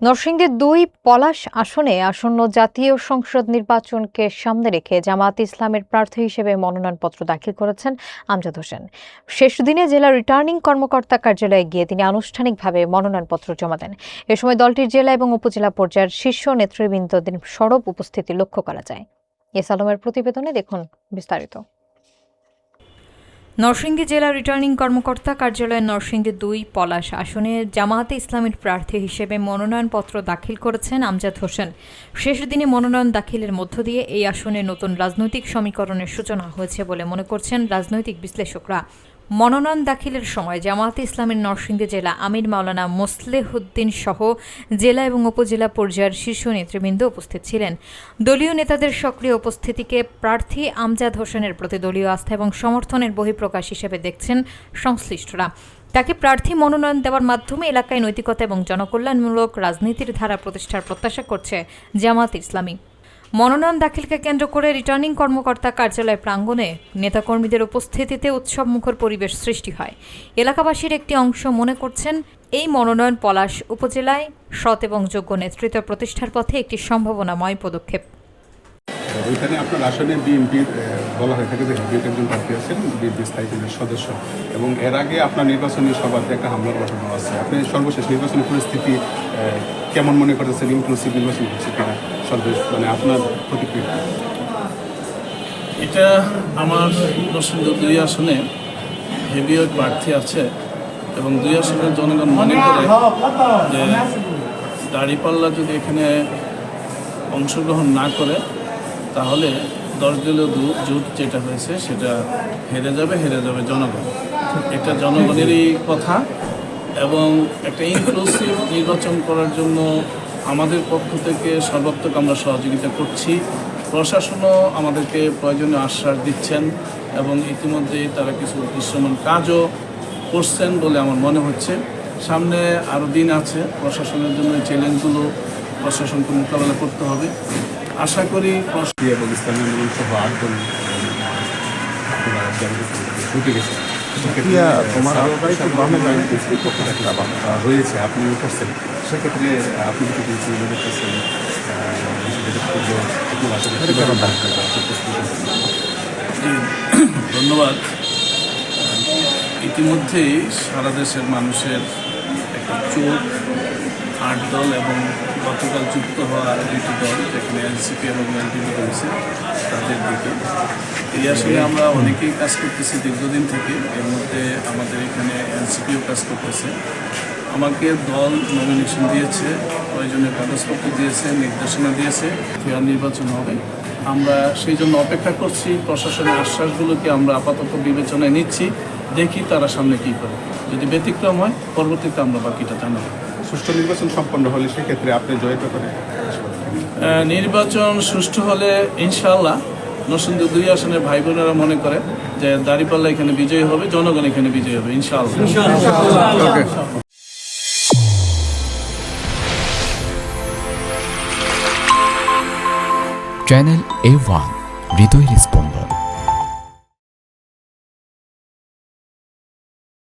নরসিংদীর ২ পলাশ আসনে আসন্ন জাতীয় সংসদ নির্বাচনকে সামনে রেখে জামায়াতে ইসলামের প্রার্থী হিসেবে মনোনয়নপত্র দাখিল করেছেন আমজাদ হোসেন। শেষ দিনে জেলা রিটার্নিং কর্মকর্তা কার্যালয়ে গিয়ে তিনি আনুষ্ঠানিকভাবে মনোনয়নপত্র জমা দেন। এ সময় দলটির জেলা এবং উপজেলা পর্যায়ের শীর্ষ নেতৃবৃন্দদের সরব উপস্থিতি লক্ষ্য করা যায়। এস আলমের প্রতিবেদনে দেখুন বিস্তারিত। নরসিংদী জেলা রিটার্নিং কর্মকর্তা কার্যালয়ের নরসিংদী ২ পলাশ আসনে জামায়াতে ইসলামের প্রার্থী হিসেবে মনোনয়নপত্র দাখিল করেছেন আমজাদ হোসেন। শেষ দিনে মনোনয়ন দাখিলের মধ্য দিয়ে এই আসনে নতুন রাজনৈতিক সমীকরণের সূচনা হয়েছে বলে মনে করছেন রাজনৈতিক বিশ্লেষকরা। মনোনয়ন দাখিলের সময় জামায়াতে ইসলামের নরসিংদী জেলা আমির মাওলানা মোসলেহউদ্দিন সহ জেলা এবং উপজেলা পর্যায়ের শীর্ষ নেতৃবৃন্দ উপস্থিত ছিলেন। দলীয় নেতাদের সক্রিয় উপস্থিতিকে প্রার্থী আমজাদ হোসেনের প্রতি দলীয় আস্থা এবং সমর্থনের বহিঃপ্রকাশ হিসেবে দেখছেন সংশ্লিষ্টরা। তাকে প্রার্থী মনোনয়ন দেওয়ার মাধ্যমে এলাকায় নৈতিকতা এবং জনকল্যাণমূলক রাজনীতির ধারা প্রতিষ্ঠার প্রত্যাশা করছে জামায়াতে ইসলামী। মনোনয়ন দাখিলকে কেন্দ্র করে রিটার্নিং কর্মকর্তা কার্যালয় প্রাঙ্গণে নেতাকর্মীদের উপস্থিতিতে উৎসবমুখর পরিবেশ সৃষ্টি হয়। এলাকাবাসীর একটি অংশ মনে করছেন এই মনোনয়ন পলাশ উপজেলায় সৎ এবং যোগ্য নেতৃত্ব প্রতিষ্ঠার পথে একটি সম্ভাবনাময় পদক্ষেপ। ওইখানে আপনার আসলে বিএনপির বলা হয়ে থাকে যে বিএনপি একজন প্রার্থী আছেন, বিএনপি স্থায়ী কমিটির সদস্য, এবং এর আগে আপনার নির্বাচনী সভাতে একটা হামলার ঘটনা আছে। আপনি সর্বশেষ নির্বাচনী পরিস্থিতি কেমন মনে করতেছেন? ইনক্লুসিভ নির্বাচন হচ্ছে কিনা সর্বশেষ, মানে আপনার প্রতিক্রিয়া? এটা আমার নরসিংদী ২ আসনে হেভিওয়েট প্রার্থী আছে এবং ২ আসনের জনগণ মনে করে যে দাঁড়িপাল্লা যদি এখানে অংশগ্রহণ না করে তাহলে ১০ দলীয় জোট যেটা হয়েছে সেটা হেরে যাবে জনগণ। এটা জনগণেরই কথা এবং একটা ইনক্লুসিভ নির্বাচন করার জন্য আমাদের পক্ষ থেকে সর্বাত্মক আমরা সহযোগিতা করছি। প্রশাসনও আমাদেরকে প্রয়োজনীয় আশ্বাস দিচ্ছেন এবং ইতিমধ্যে তারা কিছু দৃশ্যমান কাজও করছেন বলে আমার মনে হচ্ছে। সামনে আরও দিন আছে, প্রশাসনের জন্য চ্যালেঞ্জগুলো প্রশাসনকে মোকাবেলা করতে হবে। আশা করি এবং ইসলামী আন্দোলন সহ ৮ দল হয়েছে, আপনি করছেন, সেক্ষেত্রে আপনি ধন্যবাদ। ইতিমধ্যেই সারা দেশের মানুষের একটা চোখ ৮ দল এবং গতকাল যুক্ত হওয়া ২টি দল, যেখানে এনসিপি এবং এনপিপি রয়েছে, তাদের দিকে। এই আসলে আমরা অনেকেই কাজ করতেছি দীর্ঘদিন থেকে। এর মধ্যে আমাদের এখানে এনসিপিও কাজ করতেছে। আমাকে দল নমিনেশন দিয়েছে, প্রয়োজনীয় কাগজপত্র দিয়েছে, নির্দেশনা দিয়েছে, ফেয়ার নির্বাচন হবে। আমরা সেই জন্য অপেক্ষা করছি। প্রশাসনের আশ্বাসগুলোকে আমরা আপাতত বিবেচনায় নিচ্ছি, দেখি তারা সামনে কী করে। যদি ব্যতিক্রম হয় পরবর্তীতে আমরা বাকিটা জানাবো। সুষ্ঠু নির্বাচন সম্পন্ন হলে সেক্ষেত্রে আপনি জয়ের ব্যাপারে? নির্বাচন সুষ্ঠু হলে ইনশাআল্লাহ নরসিংদী ২ আসনের ভাই বোনেরা মনে করে যে দাঁড়িপাল্লা এখানে বিজয়ী হবে, জনগণ এখানে বিজয়ী হবে ইনশাআল্লাহ। চ্যানেল A1 হৃদয়ের স্পন্দন।